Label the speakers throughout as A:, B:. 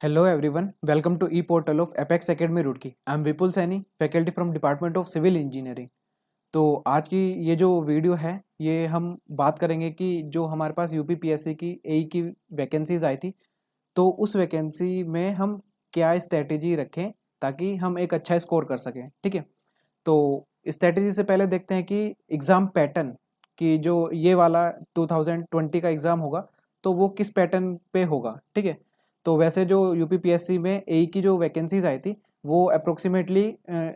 A: Hello everyone, welcome to e-portal of Apex Academy Roorkee. I am Vipul Saini, faculty from Department of Civil Engineering. तो आज की ये जो video है ये हम बात करेंगे कि जो हमारे पास यूपी पीएससी की एई की वैकेंसीज आई थी, तो उस वैकेंसी में हम क्या स्ट्रेटेजी रखें ताकि हम एक अच्छा स्कोर कर सकें। ठीक है, तो स्ट्रेटेजी से पहले देखते हैं कि एग्ज़ाम पैटर्न की जो ये वाला 2020 का एग्ज़ाम होगा तो वो किस पैटर्न पे होगा। ठीक है, तो वैसे जो यूपीपीएससी में एई की जो वैकेंसीज आई थी वो अप्रोक्सीमेटली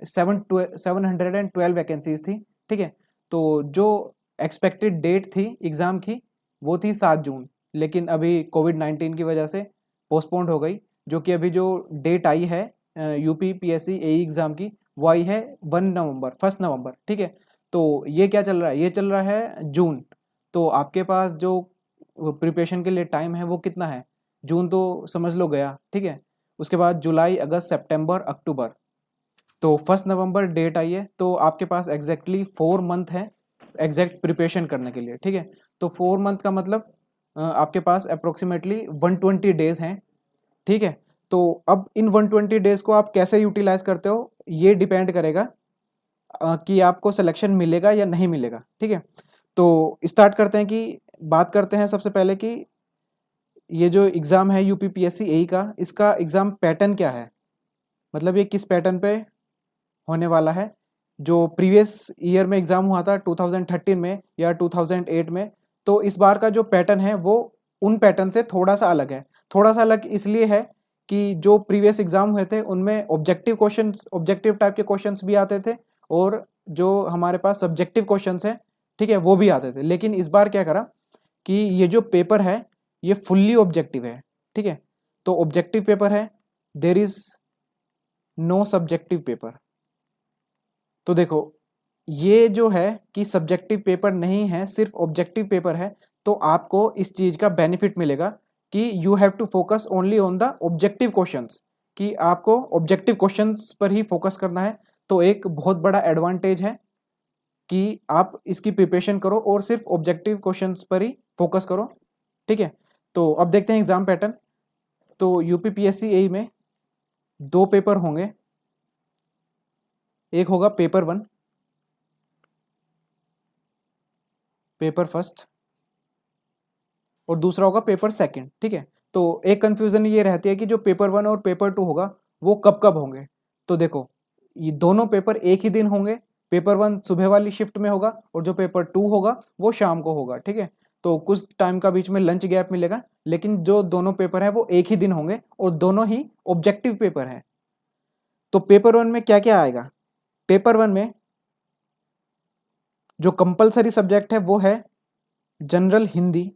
A: 712 वैकेंसीज थी। ठीक है, तो जो एक्सपेक्टेड डेट थी एग्ज़ाम की वो थी 7 जून, लेकिन अभी कोविड-19 की वजह से पोस्टपोन्ड हो गई। जो कि अभी जो डेट आई है यूपीपीएससी एई एग्ज़ाम की वो आई है 1 नवंबर। ठीक है, तो ये क्या चल रहा है, ये चल रहा है जून। तो आपके पास जो प्रिपरेशन के लिए टाइम है वो कितना है, जून तो समझ लो गया। ठीक है, उसके बाद जुलाई, अगस्त, सितंबर, अक्टूबर। तो 1 नवंबर डेट आई है, तो आपके पास एग्जैक्टली 4 मंथ है एग्जैक्ट प्रिपरेशन करने के लिए। ठीक है, तो 4 मंथ का मतलब आपके पास अप्रोक्सीमेटली 120 डेज हैं। ठीक है, तो अब इन 120 डेज को आप कैसे यूटिलाइज करते हो ये डिपेंड करेगा कि आपको सिलेक्शन मिलेगा या नहीं मिलेगा। ठीक है, तो स्टार्ट करते हैं कि बात करते हैं सबसे पहले कि ये जो एग्ज़ाम है यूपीपीएससी एई का, इसका एग्ज़ाम पैटर्न क्या है, मतलब ये किस पैटर्न पे होने वाला है। जो प्रीवियस ईयर में एग्ज़ाम हुआ था 2013 में या 2008 में, तो इस बार का जो पैटर्न है वो उन पैटर्न से थोड़ा सा अलग है। थोड़ा सा अलग इसलिए है कि जो प्रीवियस एग्ज़ाम हुए थे उनमें ऑब्जेक्टिव टाइप के क्वेश्चंस भी आते थे और जो हमारे पास सब्जेक्टिव क्वेश्चंस हैं, ठीक है, वो भी आते थे। लेकिन इस बार क्या करा कि ये जो पेपर है ये फुल्ली ऑब्जेक्टिव है। ठीक है, तो ऑब्जेक्टिव पेपर है, there is no subjective paper. तो देखो ये जो है कि सब्जेक्टिव पेपर नहीं है, सिर्फ ऑब्जेक्टिव पेपर है, तो आपको इस चीज़ का बेनिफिट मिलेगा कि you have to focus only on the objective questions, कि आपको ऑब्जेक्टिव क्वेश्चंस पर ही फोकस करना है। तो एक बहुत बड़ा एडवांटेज है कि आप इसकी प्रिपरेशन करो और सिर्फ ऑब्जेक्टिव क्वेश्चंस पर ही फोकस करो। ठीक है, तो अब देखते हैं एग्जाम पैटर्न। तो यूपीपीएससी एई में 2 पेपर होंगे, एक होगा पेपर 1, पेपर फर्स्ट, और दूसरा होगा पेपर सेकंड। ठीक है, तो एक कंफ्यूजन ये रहती है कि जो पेपर 1 और पेपर 2 होगा वो कब कब होंगे। तो देखो ये दोनों पेपर एक ही दिन होंगे, पेपर 1 सुबह वाली शिफ्ट में होगा और जो पेपर 2 होगा वो शाम को होगा। ठीक है, तो कुछ टाइम का बीच में लंच गैप मिलेगा, लेकिन जो दोनों पेपर है वो एक ही दिन होंगे और दोनों ही ऑब्जेक्टिव पेपर है। तो पेपर 1 में क्या क्या आएगा, पेपर 1 में जो कंपलसरी सब्जेक्ट है वो है जनरल हिंदी।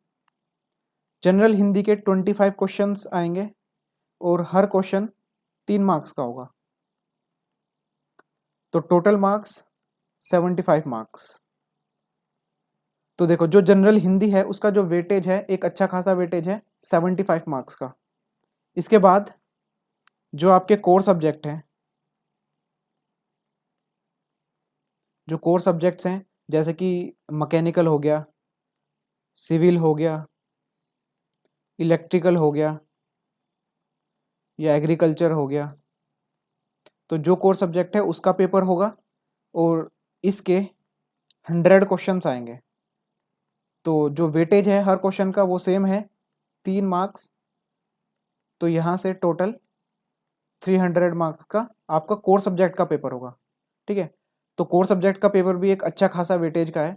A: जनरल हिंदी के 25 क्वेश्चंस आएंगे और हर क्वेश्चन 3 मार्क्स का होगा, तो टोटल मार्क्स 75 मार्क्स। तो देखो जो जनरल हिंदी है उसका जो वेटेज है एक अच्छा खासा वेटेज है 75 मार्क्स का। इसके बाद जो आपके कोर सब्जेक्ट हैं, जो कोर सब्जेक्ट्स हैं जैसे कि मैकेनिकल हो गया, सिविल हो गया, इलेक्ट्रिकल हो गया या एग्रीकल्चर हो गया, तो जो कोर सब्जेक्ट है उसका पेपर होगा और इसके 100 क्वेश्चंस आएंगे। तो जो वेटेज है हर क्वेश्चन का वो सेम है 3 मार्क्स, तो यहाँ से टोटल 300 मार्क्स का आपका कोर सब्जेक्ट का पेपर होगा। ठीक है, तो कोर सब्जेक्ट का पेपर भी एक अच्छा खासा वेटेज का है।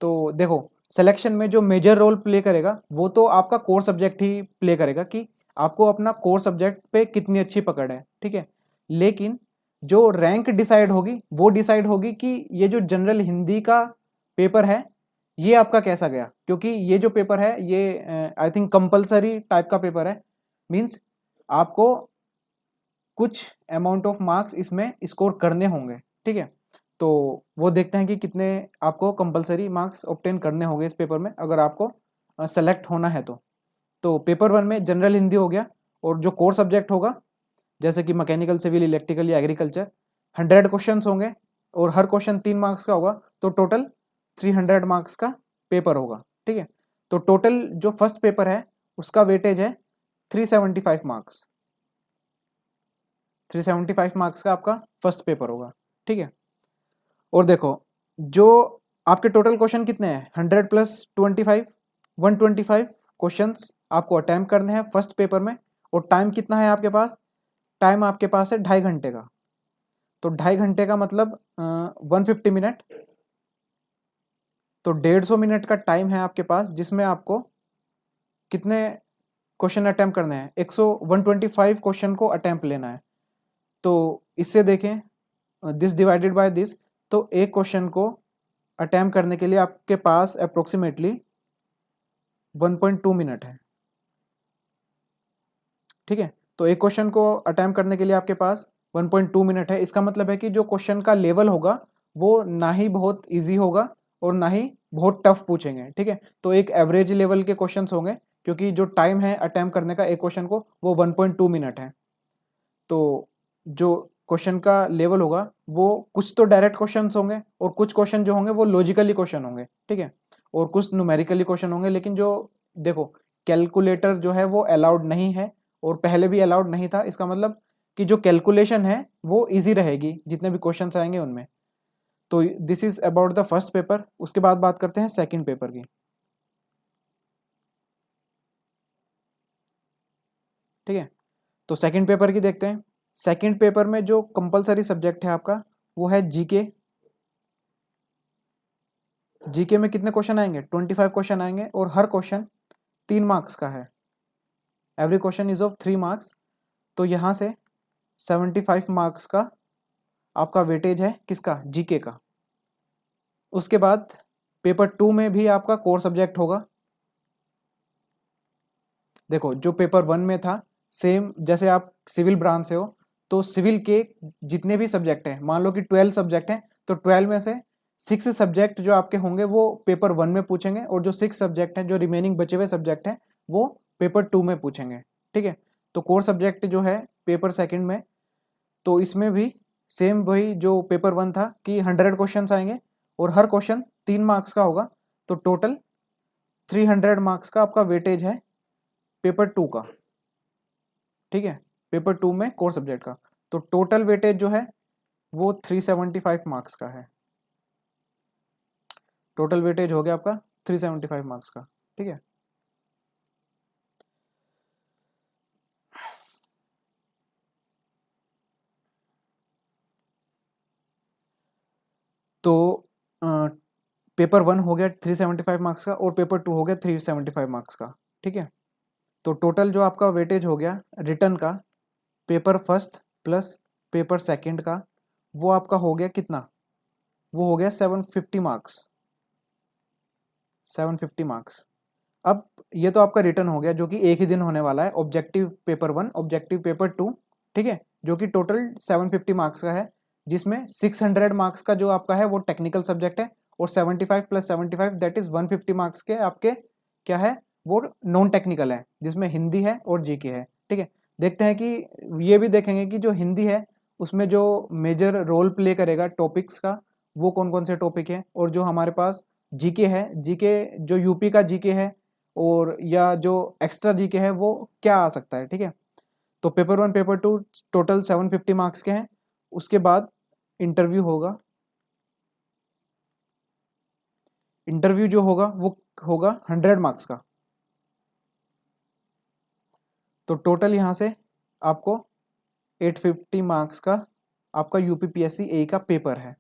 A: तो देखो सिलेक्शन में जो मेजर रोल प्ले करेगा वो तो आपका कोर सब्जेक्ट ही प्ले करेगा कि आपको अपना कोर सब्जेक्ट पे कितनी अच्छी पकड़ है। ठीक है, लेकिन जो रैंक डिसाइड होगी वो डिसाइड होगी कि ये जो जनरल हिंदी का पेपर है ये आपका कैसा गया, क्योंकि ये जो पेपर है ये आई थिंक कंपलसरी टाइप का पेपर है। मीन्स आपको कुछ अमाउंट ऑफ मार्क्स इसमें स्कोर करने होंगे। ठीक है, तो वो देखते हैं कि कितने आपको कंपलसरी मार्क्स ऑब्टेन करने होंगे इस पेपर में अगर आपको सेलेक्ट होना है। तो पेपर 1 में जनरल हिंदी हो गया और जो कोर सब्जेक्ट होगा जैसे कि मैकेनिकल, सिविल, इलेक्ट्रिकल या एग्रीकल्चर, 100 क्वेश्चंस होंगे और हर क्वेश्चन 3 मार्क्स का होगा, तो टोटल 300 मार्क्स का पेपर होगा। ठीक है, तो टोटल जो फर्स्ट पेपर है उसका वेटेज है 375 मार्क्स। 375 मार्क्स का आपका फर्स्ट पेपर होगा, ठीक है। और देखो जो आपके टोटल क्वेश्चन कितने हैं, 100 प्लस 25, 125 क्वेश्चंस आपको अटेम्प्ट करने हैं फर्स्ट पेपर में। और टाइम कितना है आपके पास, टाइम आपके पास है 2.5 घंटे का। तो 2.5 घंटे का मतलब 150 मिनट, तो 150 मिनट का टाइम है आपके पास, जिसमें आपको कितने क्वेश्चन अटेम्प्ट करने हैं, 125 क्वेश्चन को अटेम्प्ट लेना है। तो इससे देखें दिस डिवाइडेड बाय दिस, तो एक क्वेश्चन को अटेम्प्ट करने के लिए आपके पास अप्रोक्सीमेटली 1.2 मिनट है, ठीक है। तो एक क्वेश्चन को अटेम्प्ट करने के लिए आपके पास 1.2 मिनट है। इसका मतलब है कि जो क्वेश्चन का लेवल होगा वो ना ही बहुत इजी होगा और ना ही बहुत टफ पूछेंगे, ठीक है। तो एक एवरेज लेवल के क्वेश्चंस होंगे, क्योंकि जो टाइम है अटेम्प्ट करने का एक क्वेश्चन को वो 1.2 मिनट है। तो जो क्वेश्चन का लेवल होगा वो कुछ तो डायरेक्ट क्वेश्चंस होंगे और कुछ क्वेश्चन जो होंगे वो लॉजिकली क्वेश्चन होंगे, ठीक है, और कुछ न्यूमेरिकली क्वेश्चन होंगे। लेकिन जो देखो कैलकुलेटर जो है वो अलाउड नहीं है, और पहले भी अलाउड नहीं था। इसका मतलब कि जो कैलकुलेशन है वो इजी रहेगी जितने भी क्वेश्चंस आएंगे उनमें। तो this is about the first paper. उसके बाद बात करते हैं सेकंड पेपर की, ठीक है। तो सेकंड पेपर की देखते हैं। सेकंड पेपर में जो कंपलसरी सब्जेक्ट है आपका वो है जीके। जीके में कितने क्वेश्चन आएंगे, 25 क्वेश्चन आएंगे, और हर क्वेश्चन 3 मार्क्स का है। Every question is of 3 marks. तो यहाँ से 75 मार्क्स का आपका वेटेज है किसका, जीके का। उसके बाद पेपर 2 में भी आपका कोर सब्जेक्ट होगा। देखो जो पेपर 1 में था, सेम जैसे आप सिविल ब्रांच से हो, तो सिविल के जितने भी सब्जेक्ट हैं, मान लो कि 12 सब्जेक्ट हैं, तो 12 में से 6 सब्जेक्ट जो आपके होंगे वो पेपर 1 में पूछेंगे, और जो 6 सब्जेक्ट हैं, जो रिमेनिंग बचे हुए सब्जेक्ट हैं, वो पेपर 2 में पूछेंगे, ठीक है। तो कोर सब्जेक्ट जो है पेपर सेकंड में, तो इसमें भी सेम वही जो पेपर 1 था कि 100 क्वेश्चन आएंगे और हर क्वेश्चन 3 मार्क्स का होगा। तो टोटल 300 मार्क्स का आपका वेटेज है पेपर 2 का, ठीक है, पेपर 2 में कोर सब्जेक्ट का। तो टोटल वेटेज जो है वो 375 मार्क्स का है। टोटल वेटेज हो गया आपका 375 मार्क्स का, ठीक है। तो पेपर 1 हो गया 375 मार्क्स का, और पेपर 2 हो गया 375 मार्क्स का, ठीक है। तो टोटल जो आपका वेटेज हो गया रिटर्न का, paper first plus paper second का, वो आपका हो गया कितना, वो हो गया 750 मार्क्स, 750 मार्क्स। अब ये तो आपका रिटर्न हो गया, जो कि एक ही दिन होने वाला है, ऑब्जेक्टिव पेपर 1 ऑब्जेक्टिव पेपर 2, ठीक है, जो कि टोटल 750 मार्क्स का है, जिसमें 600 मार्क्स का जो आपका है वो टेक्निकल सब्जेक्ट है, और 75 प्लस 75 दैट इज 150 मार्क्स के आपके क्या है, वो नॉन टेक्निकल है, जिसमें हिंदी है और जीके है, ठीक है। देखते हैं कि ये भी देखेंगे कि जो हिंदी है उसमें जो मेजर रोल प्ले करेगा टॉपिक्स का, वो कौन कौन से टॉपिक है, और जो हमारे पास जीके है, जीके जो यूपी का जीके है और या जो एक्स्ट्रा जीके है वो क्या आ सकता है, ठीक है। तो पेपर 1 पेपर 2 टोटल 750 मार्क्स के हैं। उसके बाद इंटरव्यू होगा। इंटरव्यू जो होगा वो होगा 100 मार्क्स का। तो टोटल यहाँ से आपको 850 मार्क्स का आपका यूपीपीएससी ए का पेपर है,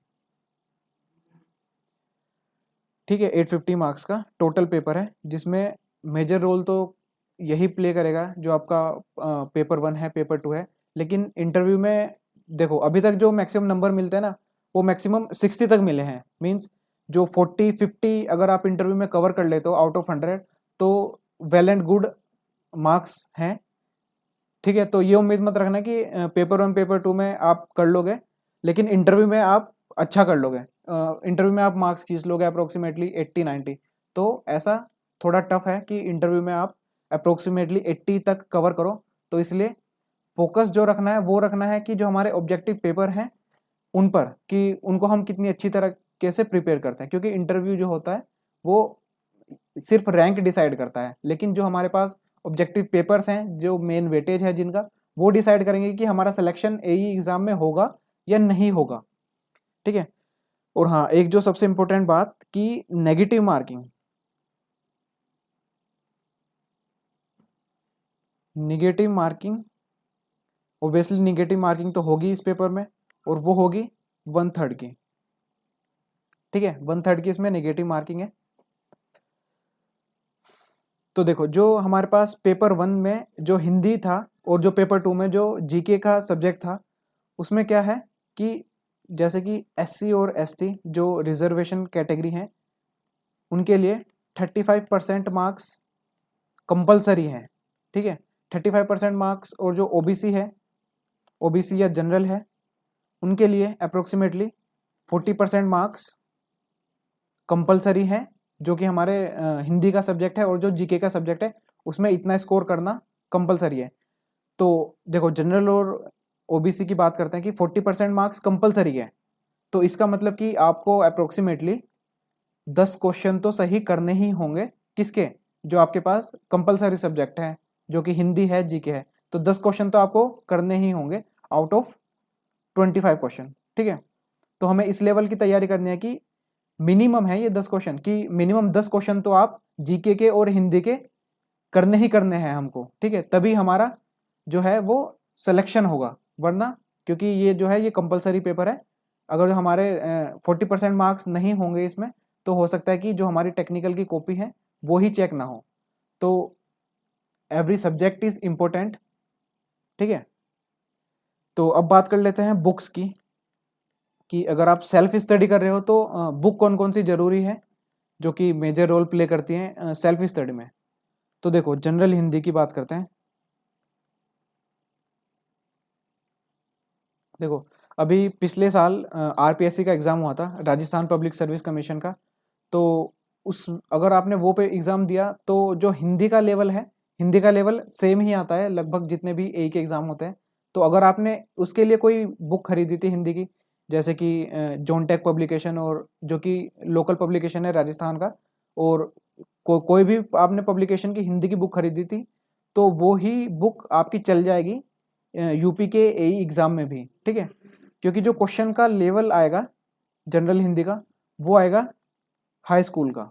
A: ठीक है। 850 मार्क्स का टोटल पेपर है, जिसमें मेजर रोल तो यही प्ले करेगा जो आपका पेपर 1 है पेपर 2 है। लेकिन इंटरव्यू में देखो अभी तक जो मैक्सिमम नंबर मिलते हैं ना, वो मैक्सिमम 60 तक मिले हैं। मींस जो 40-50 अगर आप इंटरव्यू में कवर कर लेते हो आउट ऑफ 100, तो वेल एंड गुड मार्क्स हैं, ठीक है। तो ये उम्मीद मत रखना कि पेपर 1 पेपर 2 में आप कर लोगे लेकिन इंटरव्यू में आप अच्छा कर लोगे, इंटरव्यू में आप मार्क्स खींच लोगे अप्रोक्सीमेटली 80-90। तो ऐसा थोड़ा टफ है कि इंटरव्यू में आप अप्रोक्सीमेटली 80 तक कवर करो। तो इसलिए फोकस जो रखना है वो रखना है कि जो हमारे ऑब्जेक्टिव पेपर हैं उन पर, कि उनको हम कितनी अच्छी तरह कैसे प्रिपेयर करते हैं, क्योंकि इंटरव्यू जो होता है वो सिर्फ रैंक डिसाइड करता है, लेकिन जो हमारे पास ऑब्जेक्टिव पेपर्स हैं जो मेन वेटेज है जिनका, वो डिसाइड करेंगे कि हमारा सिलेक्शन एई एग्जाम में होगा या नहीं होगा, ठीक है। और हाँ, एक जो सबसे इम्पोर्टेंट बात कि negative marking, negative marking, obviously negative marking तो होगी इस पेपर में, और वो होगी 1/3 की, ठीक है। 1/3 की इसमें नेगेटिव मार्किंग है। तो देखो, जो हमारे पास पेपर 1 में जो हिंदी था और जो पेपर 2 में जो जीके का सब्जेक्ट था, उसमें क्या है कि जैसे कि एससी और एसटी जो रिजर्वेशन कैटेगरी हैं, उनके लिए 35% मार्क्स कंपलसरी है, ठीक है। 35% मार्क्स, और जो ओबीसी है, ओबीसी या जनरल है, उनके लिए अप्रोक्सीमेटली 40% मार्क्स कंपलसरी है, जो कि हमारे हिंदी का सब्जेक्ट है, और जो जीके का सब्जेक्ट है उसमें इतना स्कोर करना कंपलसरी है। तो देखो, जनरल और ओबीसी की बात करते हैं कि 40% मार्क्स कंपलसरी है, तो इसका मतलब कि आपको अप्रोक्सीमेटली 10 क्वेश्चन तो सही करने ही होंगे, किसके, जो आपके पास कंपलसरी सब्जेक्ट है, जो कि हिंदी है, जीके है। तो 10 क्वेश्चन तो आपको करने ही होंगे आउट ऑफ 25 क्वेश्चन, ठीक है। तो हमें इस लेवल की तैयारी करनी है कि मिनिमम है ये 10 क्वेश्चन, कि मिनिमम 10 क्वेश्चन तो आप जीके के और हिंदी के करने ही करने हैं हमको, ठीक है। तभी हमारा जो है वो सिलेक्शन होगा, वरना क्योंकि ये जो है ये कंपलसरी पेपर है, अगर हमारे 40% मार्क्स नहीं होंगे इसमें, तो हो सकता है कि जो हमारी टेक्निकल की कॉपी है वो ही चेक ना हो। तो एवरी सब्जेक्ट इज इम्पोर्टेंट, ठीक है। तो अब बात कर लेते हैं बुक्स की, कि अगर आप सेल्फ स्टडी कर रहे हो तो बुक कौन कौन सी जरूरी है जो कि मेजर रोल प्ले करती हैं सेल्फ स्टडी में। तो देखो, जनरल हिंदी की बात करते हैं। देखो, अभी पिछले साल आरपीएससी का एग्ज़ाम हुआ था, राजस्थान पब्लिक सर्विस कमीशन का। तो उस अगर आपने वो पे एग्ज़ाम दिया तो जो हिंदी का लेवल है, हिंदी का लेवल सेम ही आता है लगभग जितने भी ए के एग्ज़ाम होते हैं। तो अगर आपने उसके लिए कोई बुक खरीदी थी हिंदी की, जैसे कि जॉन टेक पब्लिकेशन, और जो कि लोकल पब्लिकेशन है राजस्थान का, और कोई भी आपने पब्लिकेशन की हिंदी की बुक खरीदी थी, तो वो ही बुक आपकी चल जाएगी यूपी के एई एग्ज़ाम में भी, ठीक है। क्योंकि जो क्वेश्चन का लेवल आएगा जनरल हिंदी का, वो आएगा हाई स्कूल का,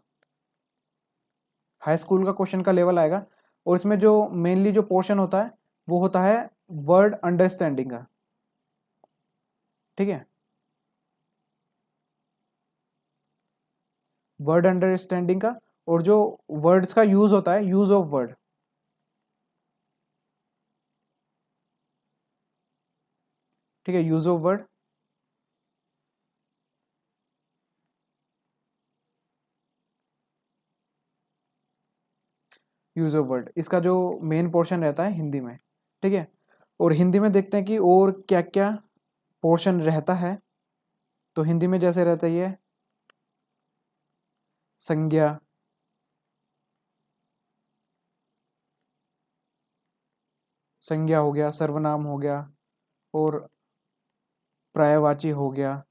A: हाई स्कूल का क्वेश्चन का लेवल आएगा। और इसमें जो मेनली जो पोर्शन होता है वो होता है वर्ड अंडरस्टैंडिंग का, ठीक है। वर्ड अंडरस्टैंडिंग का, और जो वर्ड्स का यूज होता है, यूज ऑफ वर्ड, ठीक है, use of word. Use of word इसका जो मेन पोर्शन रहता है हिंदी में, ठीक है। और हिंदी में देखते हैं कि और क्या क्या पोर्शन रहता है। तो हिंदी में जैसे रहता है ये संज्ञा, संज्ञा हो गया, सर्वनाम हो गया, और पर्यायवाची हो गया,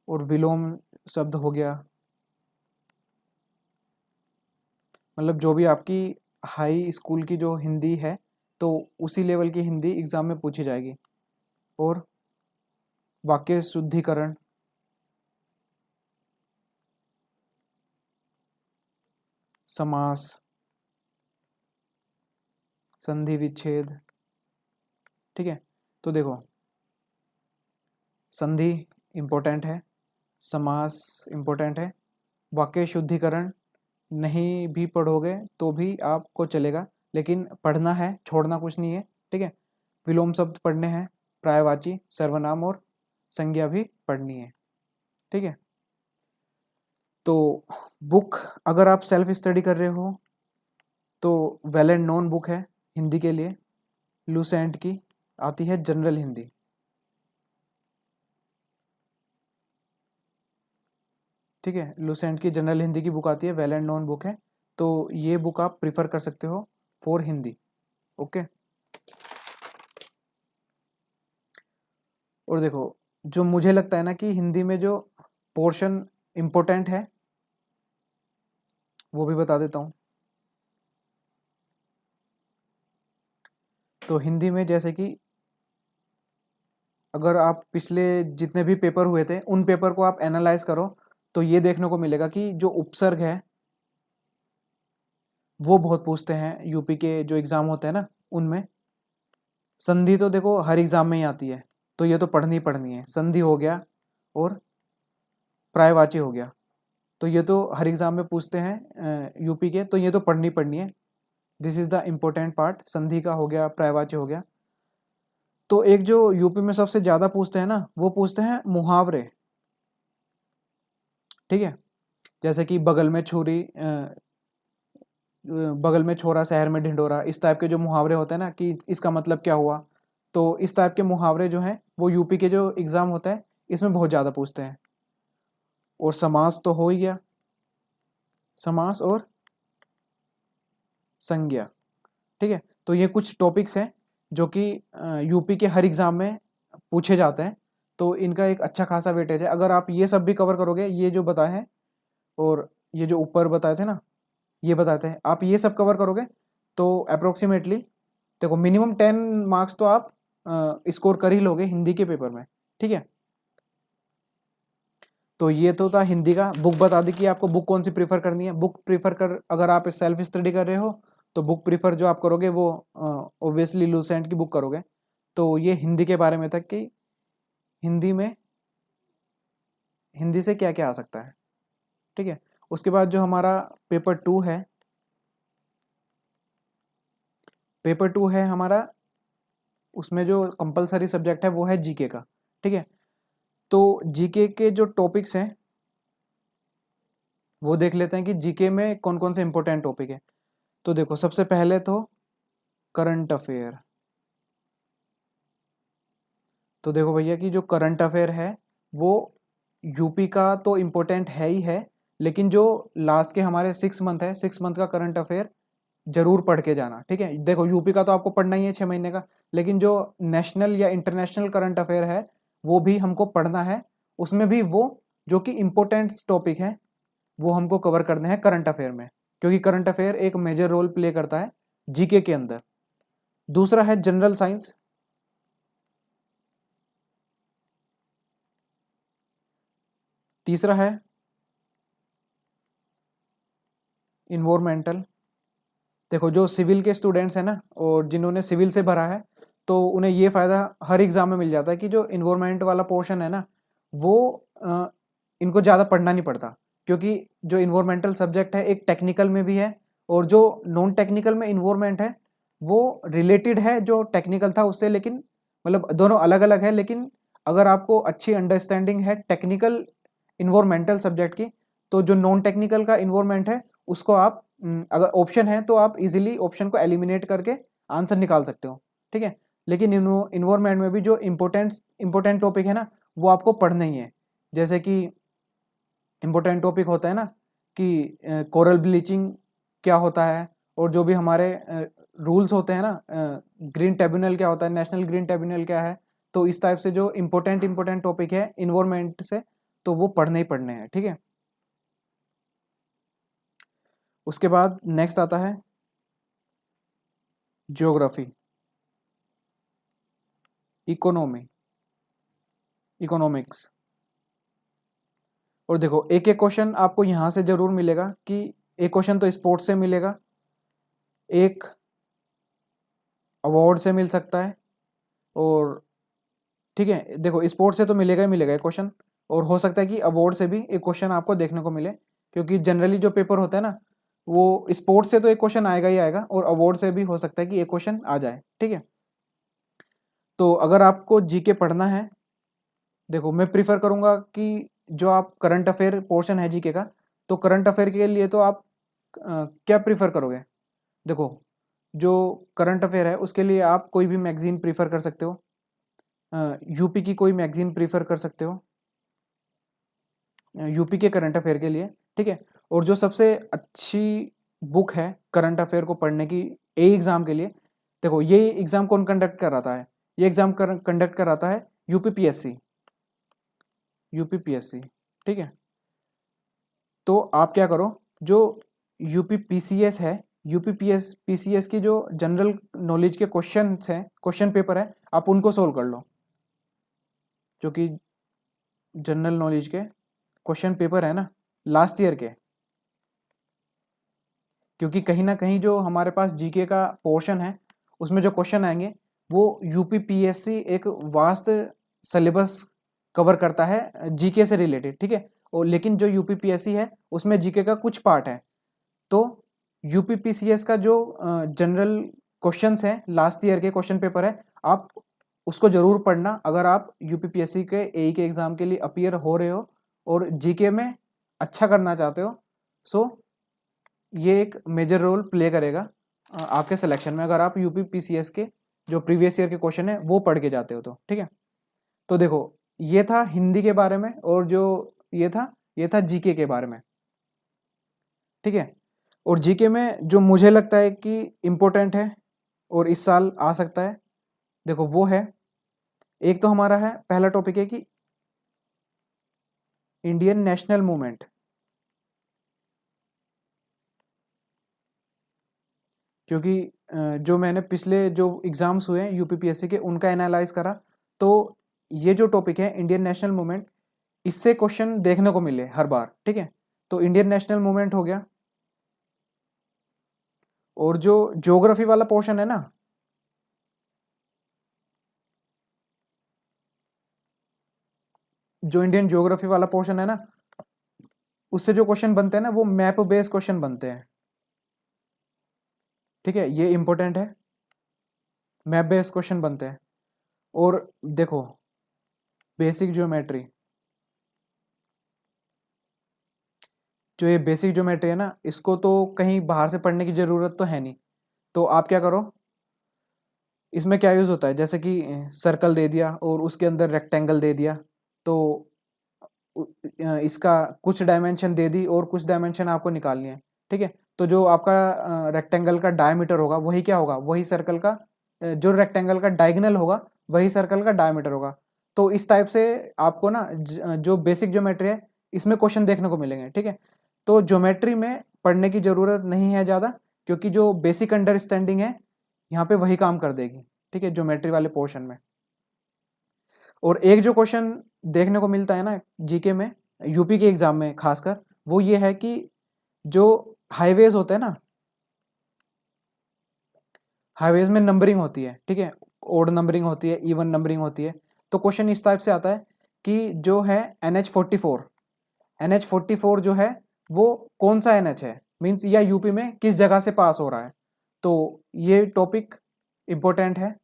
A: और विलोम शब्द हो गया। मतलब जो भी आपकी हाई स्कूल की जो हिंदी है, तो उसी लेवल की हिंदी एग्जाम में पूछी जाएगी। और वाक्य शुद्धिकरण, समास, संधि विच्छेद, ठीक है। तो देखो, संधि इम्पोर्टेंट है, समास इम्पोर्टेंट है, वाक्य शुद्धिकरण नहीं भी पढ़ोगे तो भी आपको चलेगा, लेकिन पढ़ना है, छोड़ना कुछ नहीं है, ठीक है। विलोम शब्द पढ़ने हैं, पर्यायवाची, सर्वनाम और संज्ञा भी पढ़नी है, ठीक है। तो बुक अगर आप सेल्फ स्टडी कर रहे हो तो वेल एंड नोन बुक है हिंदी के लिए, लूसेंट की आती है जनरल हिंदी, ठीक है। लूसेंट की जनरल हिंदी की बुक आती है, वेल एंड नोन बुक है। तो ये बुक आप प्रिफर कर सकते हो फॉर हिंदी, ओके। और देखो, जो मुझे लगता है ना कि हिंदी में जो पोर्शन इम्पोर्टेंट है वो भी बता देता हूँ। तो हिंदी में जैसे कि अगर आप पिछले जितने भी पेपर हुए थे उन पेपर को आप एनालाइज करो तो ये देखने को मिलेगा कि जो उपसर्ग है वो बहुत पूछते हैं यूपी के जो एग्ज़ाम होते हैं ना उनमें। संधि तो देखो हर एग्ज़ाम में ही आती है, तो ये तो पढ़नी पढ़नी है। संधि हो गया और पर्यायवाची हो गया, तो ये तो हर एग्ज़ाम में पूछते हैं यूपी के, तो ये तो पढ़नी पढ़नी है। This is the important part. संधि का हो गया, पर्यायवाची हो गया। तो एक जो यूपी में सबसे ज़्यादा पूछते हैं ना, वो पूछते हैं मुहावरे। ठीक है, जैसे कि बगल में छुरी, बगल में छोरा शहर में ढिंढोरा, इस टाइप के जो मुहावरे होते हैं ना कि इसका मतलब क्या हुआ। तो इस टाइप के मुहावरे जो हैं वो यूपी के जो एग्ज़ाम होता है इसमें बहुत ज़्यादा पूछते हैं। और समास तो हो ही गया, समास और संज्ञा। ठीक है, तो ये कुछ टॉपिक्स हैं जो कि यूपी के हर एग्ज़ाम में पूछे जाते हैं। तो इनका एक अच्छा खासा वेटेज है। अगर आप ये सब भी कवर करोगे, ये जो बताए हैं और ये जो ऊपर बताए थे ना, ये बताते हैं, आप ये सब कवर करोगे तो अप्रोक्सीमेटली देखो मिनिमम 10 मार्क्स तो आप स्कोर कर ही लोगे हिंदी के पेपर में। ठीक है, तो ये तो था हिंदी का। बुक बता दी कि आपको बुक कौन सी प्रीफर करनी है। बुक प्रीफर कर, अगर आप सेल्फ स्टडी कर रहे हो तो बुक प्रीफर जो आप करोगे वो ऑब्वियसली लूसेंट की बुक करोगे। तो ये हिंदी के बारे में था कि हिंदी में, हिंदी से क्या क्या आ सकता है। ठीक है, उसके बाद जो हमारा पेपर 2 है, पेपर 2 है हमारा, उसमें जो कंपलसरी सब्जेक्ट है वो है जीके का। ठीक है, तो जीके के जो टॉपिक्स हैं वो देख लेते हैं कि जीके में कौन कौन से इंपॉर्टेंट टॉपिक है। तो देखो सबसे पहले तो करंट अफेयर। तो देखो भैया कि जो करंट अफेयर है वो यूपी का तो इम्पोर्टेंट है ही है, लेकिन जो लास्ट के हमारे 6 मंथ है, 6 मंथ का करंट अफेयर जरूर पढ़ के जाना। ठीक है, देखो यूपी का तो आपको पढ़ना ही है 6 महीने का, लेकिन जो नेशनल या इंटरनेशनल करंट अफेयर है वो भी हमको पढ़ना है। उसमें भी वो जो कि इम्पोर्टेंट टॉपिक है वो हमको कवर करने हैं करंट अफेयर में, क्योंकि करंट अफेयर एक मेजर रोल प्ले करता है जीके के अंदर। दूसरा है जनरल साइंस। तीसरा है इन्वायरमेंटल। देखो जो सिविल के स्टूडेंट्स हैं ना और जिन्होंने सिविल से भरा है तो उन्हें ये फ़ायदा हर एग्ज़ाम में मिल जाता है कि जो इन्वायरमेंट वाला पोर्शन है ना वो इनको ज़्यादा पढ़ना नहीं पड़ता, क्योंकि जो इन्वायरमेंटल सब्जेक्ट है एक टेक्निकल में भी है और जो नॉन टेक्निकल में इन्वायरमेंट है वो रिलेटेड है जो टेक्निकल था उससे, लेकिन मतलब दोनों अलग अलग है। लेकिन अगर आपको अच्छी अंडरस्टैंडिंग है टेक्निकल इन्वायरमेंटल सब्जेक्ट की तो जो नॉन टेक्निकल का इन्वायरमेंट है उसको आप अगर ऑप्शन है तो आप इजीली ऑप्शन को एलिमिनेट करके आंसर निकाल सकते हो। ठीक है, लेकिन इन्वायरमेंट में भी जो इम्पोर्टेंट टॉपिक है ना वो आपको पढ़ना ही है। जैसे कि इम्पोर्टेंट टॉपिक होता है ना कि कोरल ब्लीचिंग क्या होता है, और जो भी हमारे रूल्स होते हैं ना, ग्रीन ट्रिब्यूनल क्या होता है, नेशनल ग्रीन ट्रिब्यूनल क्या है। तो इस टाइप से जो इम्पोर्टेंट टॉपिक है इन्वायरमेंट से तो वो पढ़ने ही पढ़ने हैं। ठीक है, उसके बाद नेक्स्ट आता है ज्योग्राफी, इकोनॉमी, इकोनॉमिक्स। और देखो एक एक क्वेश्चन आपको यहाँ से जरूर मिलेगा कि एक क्वेश्चन तो स्पोर्ट्स से मिलेगा, एक अवार्ड से मिल सकता है, और ठीक है देखो स्पोर्ट्स से तो मिलेगा ही मिलेगा एक क्वेश्चन, और हो सकता है कि अवार्ड से भी एक क्वेश्चन आपको देखने को मिले, क्योंकि जनरली जो पेपर होता है ना वो स्पोर्ट्स से तो एक क्वेश्चन आएगा ही आएगा और अवार्ड से भी हो सकता है कि एक क्वेश्चन आ जाए। ठीक है, तो अगर आपको जीके पढ़ना है, देखो मैं प्रीफर करूंगा कि जो आप करंट अफेयर पोर्शन है जीके का, तो करंट अफेयर के लिए तो आप क्या प्रीफर करोगे। देखो जो करंट अफेयर है उसके लिए आप कोई भी मैगजीन प्रीफर कर सकते हो, यूपी की कोई मैगजीन प्रीफर कर सकते हो यूपी के करंट अफेयर के लिए। ठीक है, और जो सबसे अच्छी बुक है करंट अफेयर को पढ़ने की ए एग्ज़ाम के लिए, देखो ये एग्ज़ाम कौन कंडक्ट कराता है, ये एग्ज़ाम कंडक्ट कराता है यूपीपीएससी, यूपीपीएससी। ठीक है, तो आप क्या करो, जो यूपीपीसीएस है पीसीएस की जो जनरल नॉलेज के क्वेश्चन हैं, क्वेश्चन पेपर है, आप उनको सोल्व कर लो, जो कि जनरल नॉलेज के क्वेश्चन पेपर है ना लास्ट ईयर के। क्योंकि कहीं ना कहीं जो हमारे पास जीके का पोर्शन है उसमें जो क्वेश्चन आएंगे वो यूपीपीएससी एक वास्ट सिलेबस कवर करता है जीके से रिलेटेड, ठीक है। और लेकिन जो यूपीपीएससी है उसमें जीके का कुछ पार्ट है। तो यूपीपीसीएस का जो जनरल क्वेश्चंस हैं, लास्ट ईयर के क्वेश्चन पेपर है, आप उसको जरूर पढ़ना अगर आप यूपीपीएससी के एई के एग्जाम के लिए अपीयर हो रहे हो और जीके में अच्छा करना चाहते हो। सो ये एक मेजर रोल प्ले करेगा आपके सिलेक्शन में, अगर आप यूपीपीसीएस के जो प्रीवियस ईयर के क्वेश्चन है वो पढ़ के जाते हो तो, ठीक है। तो देखो ये था हिंदी के बारे में, और जो ये था जीके के बारे में, ठीक है। और जीके में जो मुझे लगता है कि इम्पोर्टेंट है और इस साल आ सकता है, देखो वो है, एक तो हमारा है पहला टॉपिक है कि इंडियन नेशनल मूवमेंट। क्योंकि जो मैंने पिछले जो एग्जाम्स हुए हैं यूपीपीएससी के उनका एनालाइज करा, तो ये जो टॉपिक है इंडियन नेशनल मूवमेंट, इससे क्वेश्चन देखने को मिले हर बार, ठीक है। तो इंडियन नेशनल मूवमेंट हो गया, और जो ज्योग्राफी वाला पोर्शन है ना, जो इंडियन ज्योग्राफी वाला पोर्शन है ना, उससे जो क्वेश्चन बनते हैं ना वो मैप बेस्ड क्वेश्चन बनते हैं, ठीक है। ये इंपॉर्टेंट है, मैप बेस्ड क्वेश्चन बनते हैं। और देखो बेसिक ज्योमेट्री, जो ये बेसिक ज्योमेट्री है ना, इसको तो कहीं बाहर से पढ़ने की जरूरत तो है नहीं। तो आप क्या करो, इसमें क्या यूज होता है, जैसे कि सर्कल दे दिया और उसके अंदर रेक्टेंगल दे दिया, तो इसका कुछ डायमेंशन दे दी और कुछ डायमेंशन आपको निकालनी है, ठीक है। तो जो आपका रेक्टेंगल का डायमीटर होगा वही क्या होगा, वही सर्कल का जो रेक्टेंगल का डायगोनल होगा वही सर्कल का डायमीटर होगा। तो इस टाइप से आपको ना जो बेसिक ज्योमेट्री है इसमें क्वेश्चन देखने को मिलेंगे, ठीक है। तो ज्योमेट्री में पढ़ने की जरूरत नहीं है ज़्यादा, क्योंकि जो बेसिक अंडरस्टैंडिंग है यहाँ पे वही काम कर देगी, ठीक है, ज्योमेट्री वाले पोर्शन में। और एक जो क्वेश्चन देखने को मिलता है ना जीके में, यूपी के एग्जाम में खासकर, वो ये है कि जो हाईवेज होते हैं ना, हाईवेज में नंबरिंग होती है, ठीक है, ओड नंबरिंग होती है, इवन नंबरिंग होती है। तो क्वेश्चन इस टाइप से आता है कि जो है NH44 जो है वो कौन सा NH है, मीन्स या यूपी में किस जगह से पास हो रहा है। तो ये टॉपिक इम्पोर्टेंट है,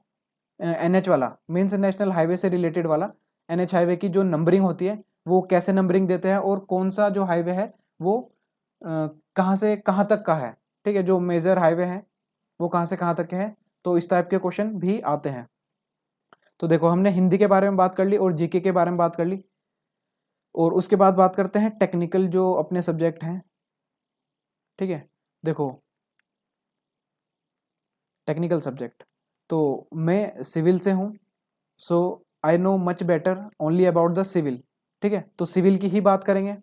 A: NH वाला मीन्स नेशनल हाईवे से रिलेटेड वाला। NH हाईवे की जो नंबरिंग होती है वो कैसे नंबरिंग देते हैं, और कौन सा जो हाईवे है वो कहाँ से कहाँ तक का है, ठीक है, जो मेजर हाईवे है वो कहाँ से कहाँ तक के हैं। तो इस टाइप के क्वेश्चन भी आते हैं। तो देखो हमने हिंदी के बारे में बात कर ली और जीके के बारे में बात कर ली, और उसके बाद बात करते हैं टेक्निकल जो अपने सब्जेक्ट हैं, ठीक है। देखो टेक्निकल सब्जेक्ट, तो मैं सिविल से हूँ, so I know much better only about the civil, ठीक है। तो सिविल की ही बात करेंगे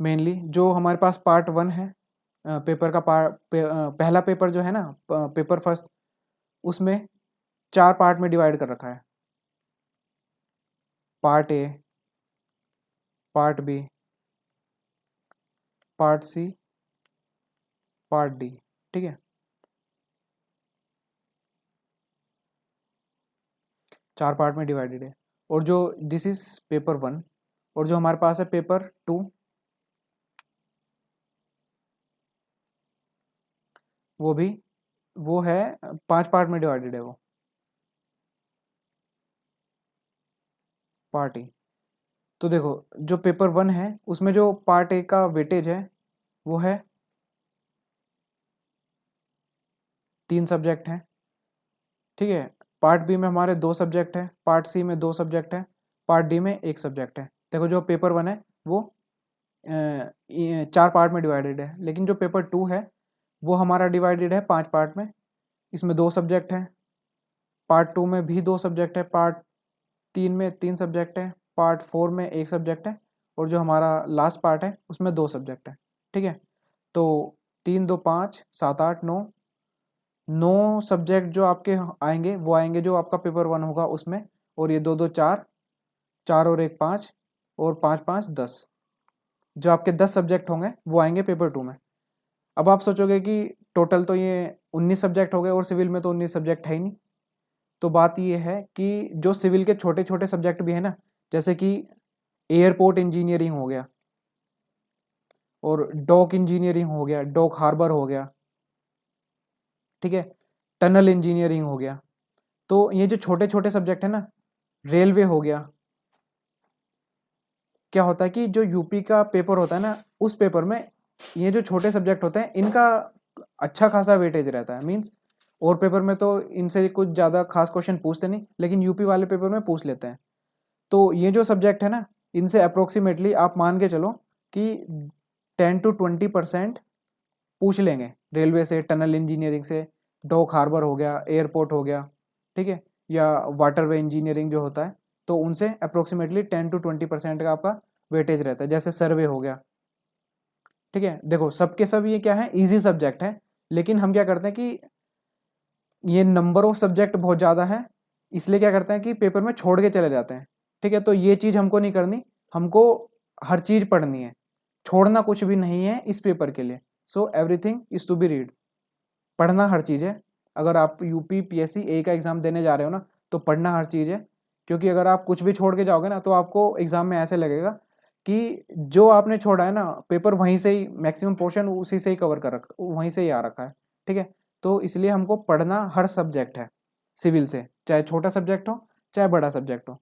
A: मेनली। जो हमारे पास पार्ट 1 है, पेपर का पहला पेपर जो है ना, पेपर फर्स्ट, उसमें 4 पार्ट में डिवाइड कर रखा है, part A, part B, part C, part D, ठीक है। 4 पार्ट में डिवाइडेड है। और जो दिस इज पेपर 1, और जो हमारे पास है पेपर 2, वो भी वो है 5 पार्ट में डिवाइडेड है, वो पार्ट ए। तो देखो जो पेपर 1 है उसमें जो पार्ट ए का वेटेज है वो है 3 सब्जेक्ट हैं, ठीक है। पार्ट बी में हमारे 2 सब्जेक्ट हैं, पार्ट सी में 2 सब्जेक्ट हैं, पार्ट डी में 1 सब्जेक्ट है। देखो जो पेपर 1 है वो 4 पार्ट में डिवाइडेड है, लेकिन जो पेपर 2 है वो हमारा डिवाइडेड है 5 पार्ट में। इसमें 2 सब्जेक्ट हैं, पार्ट 2 में भी 2 सब्जेक्ट है, पार्ट 3 में 3 सब्जेक्ट है, पार्ट 4 में 1 सब्जेक्ट है, और जो हमारा लास्ट पार्ट है उसमें 2 सब्जेक्ट है, ठीक है। तो 3 2 5 7 8 9, 9 सब्जेक्ट जो आपके आएंगे वो आएंगे जो आपका पेपर 1 होगा उसमें, और ये 2 2 4, 4 और 1 5, और 5 5 10, जो आपके 10 सब्जेक्ट होंगे वो आएंगे पेपर 2 में। अब आप सोचोगे कि टोटल तो ये 19 सब्जेक्ट हो गए और सिविल में तो 19 सब्जेक्ट है ही नहीं। तो बात ये है कि जो सिविल के छोटे छोटे सब्जेक्ट भी है ना, जैसे कि एयरपोर्ट इंजीनियरिंग हो गया, और डॉक इंजीनियरिंग हो गया, डॉक हार्बर हो गया, ठीक है, टनल इंजीनियरिंग हो गया, तो ये जो छोटे छोटे सब्जेक्ट है ना, रेलवे हो गया, क्या होता है कि जो यूपी का पेपर होता है ना, उस पेपर में ये जो छोटे सब्जेक्ट होते हैं इनका अच्छा खासा वेटेज रहता है। मींस और पेपर में तो इनसे कुछ ज़्यादा खास क्वेश्चन पूछते नहीं, लेकिन यूपी वाले पेपर में पूछ लेते हैं। तो ये जो सब्जेक्ट है ना, इनसे अप्रोक्सीमेटली आप मान के चलो कि 10 to 20% पूछ लेंगे, रेलवे से, टनल इंजीनियरिंग से, डॉक हार्बर हो गया, एयरपोर्ट हो गया, ठीक है, या वाटरवे इंजीनियरिंग जो होता है, तो उनसे अप्रोक्सीमेटली 10 to 20% का आपका वेटेज रहता है। जैसे सर्वे हो गया, ठीक है। देखो सबके सब ये क्या है, इजी सब्जेक्ट है, लेकिन हम क्या करते हैं कि ये नंबर ऑफ सब्जेक्ट बहुत ज़्यादा है, इसलिए क्या करते हैं कि पेपर में छोड़ के चले जाते हैं, ठीक है। तो ये चीज़ हमको नहीं करनी, हमको हर चीज़ पढ़नी है, छोड़ना कुछ भी नहीं है इस पेपर के लिए। So everything is to be read, पढ़ना हर चीज़ है। अगर आप यूपी पीएससी ए का एग्ज़ाम देने जा रहे हो ना, तो पढ़ना हर चीज़ है, क्योंकि अगर आप कुछ भी छोड़ के जाओगे ना, तो आपको एग्ज़ाम में ऐसे लगेगा कि जो आपने छोड़ा है ना पेपर, वहीं से ही मैक्सिमम पोर्शन उसी से ही कवर कर रखा, वहीं से ही आ रखा है, ठीक है। तो इसलिए हमको पढ़ना हर सब्जेक्ट है सिविल से, चाहे छोटा सब्जेक्ट हो चाहे बड़ा सब्जेक्ट हो,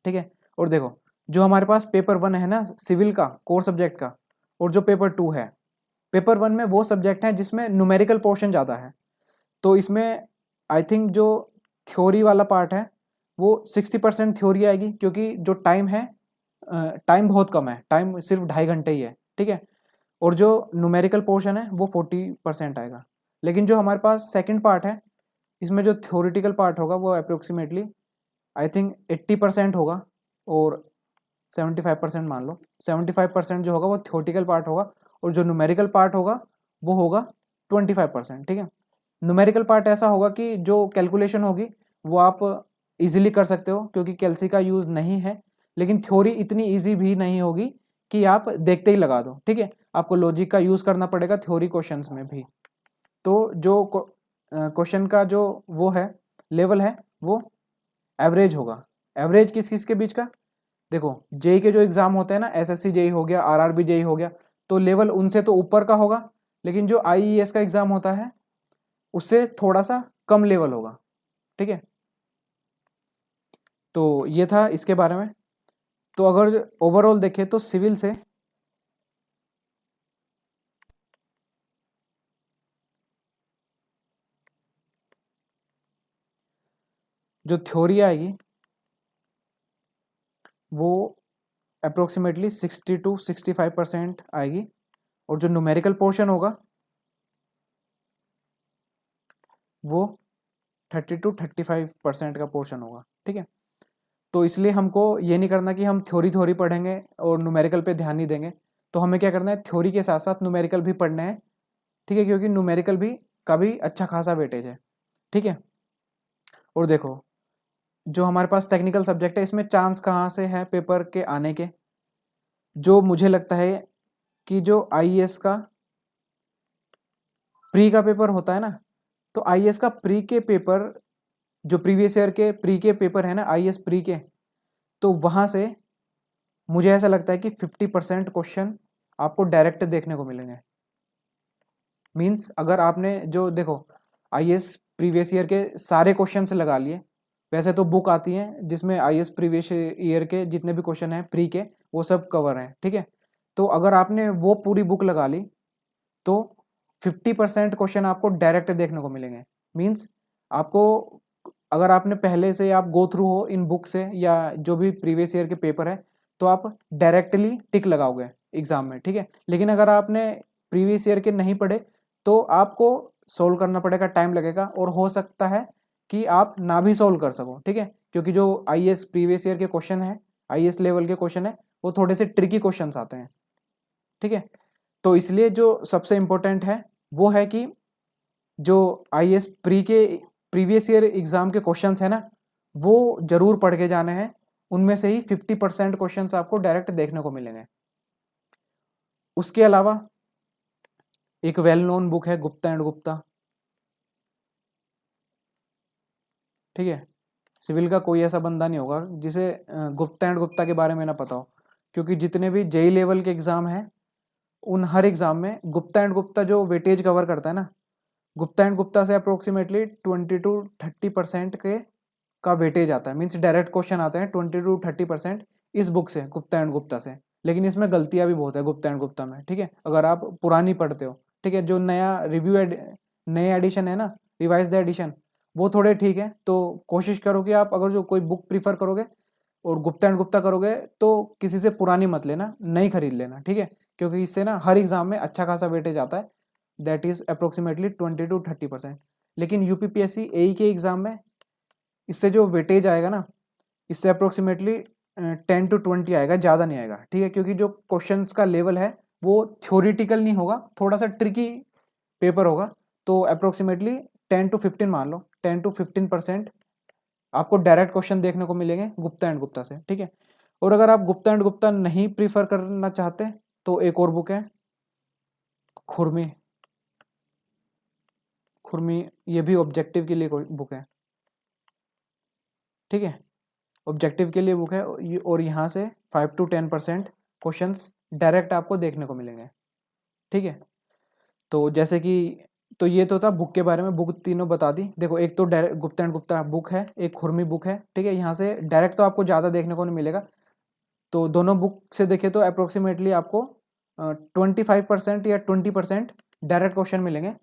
A: ठीक है। और देखो जो हमारे पास पेपर 1 है ना सिविल का कोर सब्जेक्ट का, और जो पेपर 2 है, पेपर 1 में वो सब्जेक्ट है जिसमें न्यूमेरिकल पोर्शन ज़्यादा है। तो इसमें आई थिंक जो थ्योरी वाला पार्ट है वो 60% थ्योरी आएगी, क्योंकि जो टाइम है, टाइम बहुत कम है, टाइम सिर्फ 2.5 घंटे ही है, ठीक है। और जो न्यूमेरिकल पोर्शन है वो 40% आएगा। लेकिन जो हमारे पास सेकंड पार्ट है, इसमें जो थ्योरिटिकल पार्ट होगा वो अप्रोक्सीमेटली आई थिंक 80% होगा, और 75% मान लो, 75% जो होगा वो थ्योरेटिकल पार्ट होगा, और जो न्यूमेरिकल पार्ट होगा वो होगा 25%, ठीक है। न्यूमेरिकल पार्ट ऐसा होगा कि जो कैलकुलेशन होगी वो आप इजीली कर सकते हो, क्योंकि कैलसी का यूज़ नहीं है, लेकिन थ्योरी इतनी इजी भी नहीं होगी कि आप देखते ही लगा दो, ठीक है। आपको लॉजिक का यूज़ करना पड़ेगा थ्योरी क्वेश्चंस में भी। तो जो क्वेश्चन का जो वो है लेवल है वो एवरेज होगा। एवरेज किस किस के बीच का, देखो जेई के जो एग्जाम होते हैं ना, एसएससी जेई हो गया, आरआरबी जेई हो गया, तो लेवल उनसे तो ऊपर का होगा, लेकिन जो आईईएस का एग्जाम होता है उससे थोड़ा सा कम लेवल होगा, ठीक है। तो ये था इसके बारे में। तो अगर ओवरऑल देखें तो सिविल से जो थ्योरी आएगी वो अप्रोक्सीमेटली 60 to 65% आएगी, और जो न्यूमेरिकल पोर्शन होगा वो 30 to 35% का पोर्शन होगा, ठीक है। तो इसलिए हमको ये नहीं करना कि हम थ्योरी थ्योरी पढ़ेंगे और न्यूमेरिकल पे ध्यान नहीं देंगे। तो हमें क्या करना है, थ्योरी के साथ साथ न्यूमेरिकल भी पढ़ना है, ठीक है, क्योंकि न्यूमेरिकल भी का भी अच्छा खासा वेटेज है, ठीक है। और देखो जो हमारे पास टेक्निकल सब्जेक्ट है, इसमें चांस कहाँ से है पेपर के आने के, जो मुझे लगता है कि जो आईएएस का प्री का पेपर होता है ना, तो आईएएस का प्री के पेपर, जो प्रीवियस ईयर के प्री के पेपर है ना आईएएस प्री के, तो वहाँ से मुझे ऐसा लगता है कि 50% क्वेश्चन आपको डायरेक्ट देखने को मिलेंगे। मींस अगर आपने जो देखो आईएएस प्रीवियस ईयर के सारे क्वेश्चन से लगा लिए, वैसे तो बुक आती है जिसमें आईएएस प्रीवियस ईयर के जितने भी क्वेश्चन हैं प्री के वो सब कवर हैं, ठीक है। तो अगर आपने वो पूरी बुक लगा ली तो 50% क्वेश्चन आपको डायरेक्ट देखने को मिलेंगे। मींस आपको, अगर आपने पहले से आप गो थ्रू हो इन बुक से या जो भी प्रीवियस ईयर के पेपर है, तो आप डायरेक्टली टिक लगाओगे एग्जाम में, ठीक है। लेकिन अगर आपने प्रीवियस ईयर के नहीं पढ़े तो आपको सोल्व करना पड़ेगा, टाइम लगेगा, और हो सकता है कि आप ना भी सोल्व कर सको, ठीक है, क्योंकि जो आईएएस प्रीवियस ईयर के क्वेश्चन है, आईएएस लेवल के क्वेश्चन है, वो थोड़े से ट्रिकी क्वेश्चन आते हैं, ठीक है। तो इसलिए जो सबसे इम्पोर्टेंट है वो है कि जो IAS प्री के प्रीवियस ईयर एग्जाम के क्वेश्चंस है ना, वो जरूर पढ़ के जाने हैं। उनमें से ही 50% क्वेश्चंस आपको डायरेक्ट देखने को मिलेंगे। उसके अलावा एक वेल नोन बुक है गुप्ता एंड गुप्ता, ठीक है। सिविल का कोई ऐसा बंदा नहीं होगा जिसे गुप्ता एंड गुप्ता के बारे में ना पता हो, क्योंकि जितने भी जेई लेवल के एग्जाम हैं उन हर एग्जाम में गुप्ता एंड गुप्ता जो वेटेज कवर करता है ना, गुप्ता एंड गुप्ता से अप्रोक्सीमेटली 20 to 30% के का वेटेज आता है। मीन्स डायरेक्ट क्वेश्चन आते हैं 20 to 30% इस बुक से, गुप्ता एंड गुप्ता से। लेकिन इसमें गलतियां भी बहुत है गुप्ता एंड गुप्ता में, ठीक है, अगर आप पुरानी पढ़ते हो, ठीक है। जो नया नए एडिशन है ना, रिवाइज द एडिशन, वो थोड़े ठीक है। तो कोशिश करो कि आप अगर जो कोई बुक प्रीफर करोगे और गुप्ता एंड गुप्ता करोगे तो किसी से पुरानी मत लेना, नई खरीद लेना, ठीक है। क्योंकि इससे ना हर एग्जाम में अच्छा खासा वेटेज आता है, दैट इज अप्रोक्सीमेटली 20 to 30%। लेकिन यूपीपीएससी एई के एग्जाम में इससे जो वेटेज आएगा ना, इससे अप्रोक्सीमेटली 10 to 20 आएगा, ज़्यादा नहीं आएगा, ठीक है। क्योंकि जो क्वेश्चंस का लेवल है वो थ्योरेटिकल नहीं होगा, थोड़ा सा ट्रिकी पेपर होगा। तो अप्रोक्सीमेटली 10 to 15 मान लो, 10 to 15% आपको डायरेक्ट क्वेश्चन देखने को मिलेंगे गुप्ता एंड गुप्ता से, ठीक है। और अगर आप गुप्ता एंड गुप्ता नहीं प्रीफर करना चाहते तो एक और बुक है खुरमी। खुरमी ये भी ऑब्जेक्टिव के लिए बुक है, ठीक है। ऑब्जेक्टिव के लिए बुक है और यहाँ से 5 to 10% क्वेश्चंस डायरेक्ट आपको देखने को मिलेंगे, ठीक है। तो जैसे कि तो ये तो था बुक के बारे में, बुक तीनों बता दी। देखो एक तो direct Gupta and Gupta book है, एक खुरमी बुक है, ठीक है। यहाँ से डायरेक्ट तो आपको ज़्यादा देखने को नहीं मिलेगा। तो दोनों बुक से देखें तो अप्रोक्सीमेटली आपको 25% या 20% डायरेक्ट क्वेश्चन मिलेंगे।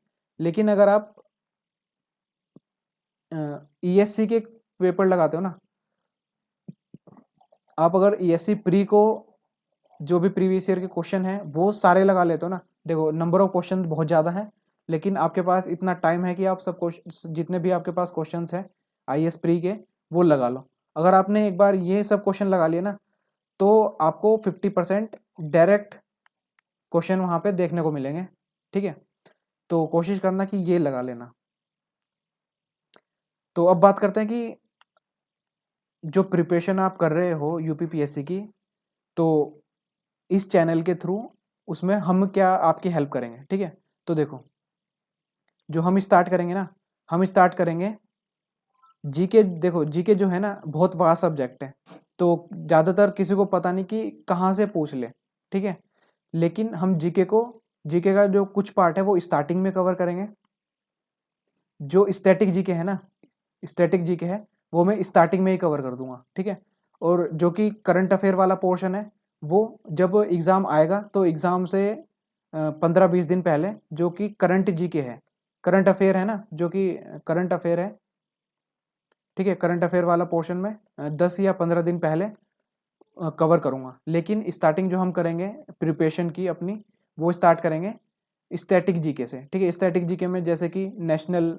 A: लेकिन अगर आप ESC के पेपर लगाते हो ना, आप अगर ESC प्री को जो भी प्रीवियस ईयर के क्वेश्चन है वो सारे लगा लेते हो ना, देखो नंबर ऑफ क्वेश्चन बहुत ज़्यादा है, लेकिन आपके पास इतना टाइम है कि आप सब जितने भी आपके पास क्वेश्चंस है IAS प्री के वो लगा लो। अगर आपने एक बार ये सब क्वेश्चन लगा लिए ना, तो आपको 50% डायरेक्ट क्वेश्चन वहाँ पे देखने को मिलेंगे, ठीक है। तो कोशिश करना कि ये लगा लेना। तो अब बात करते हैं कि जो प्रिपरेशन आप कर रहे हो यूपीपीएससी की, तो इस चैनल के थ्रू उसमें हम क्या आपकी हेल्प करेंगे, ठीक है। तो देखो जो हम स्टार्ट करेंगे ना, हम स्टार्ट करेंगे जीके। देखो जीके जो है ना बहुत वास्ट सब्जेक्ट है, तो ज़्यादातर किसी को पता नहीं कि कहाँ से पूछ ले, ठीक है। लेकिन हम जीके का जो कुछ पार्ट है वो स्टार्टिंग में कवर करेंगे। जो स्टैटिक जीके है ना, स्टैटिक जीके है वो मैं स्टार्टिंग में ही कवर कर दूंगा, ठीक है। और जो कि करंट अफेयर वाला पोर्शन है वो जब एग्ज़ाम आएगा तो एग्ज़ाम से 15-20 दिन पहले, जो कि करंट जीके है, करंट अफेयर है ना, जो कि करंट अफेयर है, ठीक है। करंट अफेयर वाला पोर्शन में 10 या 15 दिन पहले कवर करूँगा। लेकिन स्टार्टिंग जो हम करेंगे प्रिपरेशन की अपनी, वो स्टार्ट करेंगे स्टैटिक जीके से, ठीक है। स्टैटिक जीके में जैसे कि नेशनल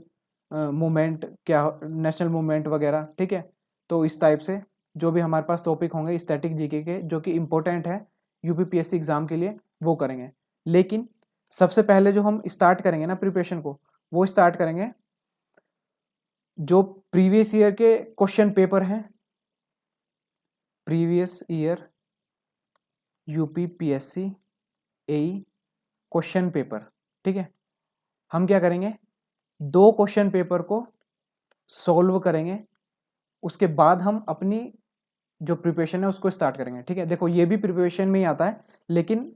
A: मूवमेंट, क्या नेशनल मूवमेंट वगैरह, ठीक है। तो इस टाइप से जो भी हमारे पास टॉपिक होंगे स्टैटिक जीके के जो कि इम्पोर्टेंट है यूपीपीएससी एग्ज़ाम के लिए, वो करेंगे। लेकिन सबसे पहले जो हम स्टार्ट करेंगे ना प्रिपरेशन को, वो स्टार्ट करेंगे जो प्रीवियस ईयर के क्वेश्चन पेपर हैं, प्रीवियस ईयर यूपीपीएससी एई क्वेश्चन पेपर, ठीक है। हम क्या करेंगे, 2 क्वेश्चन पेपर को सॉल्व करेंगे, उसके बाद हम अपनी जो प्रिपरेशन है उसको स्टार्ट करेंगे, ठीक है। देखो ये भी प्रिपरेशन में ही आता है, लेकिन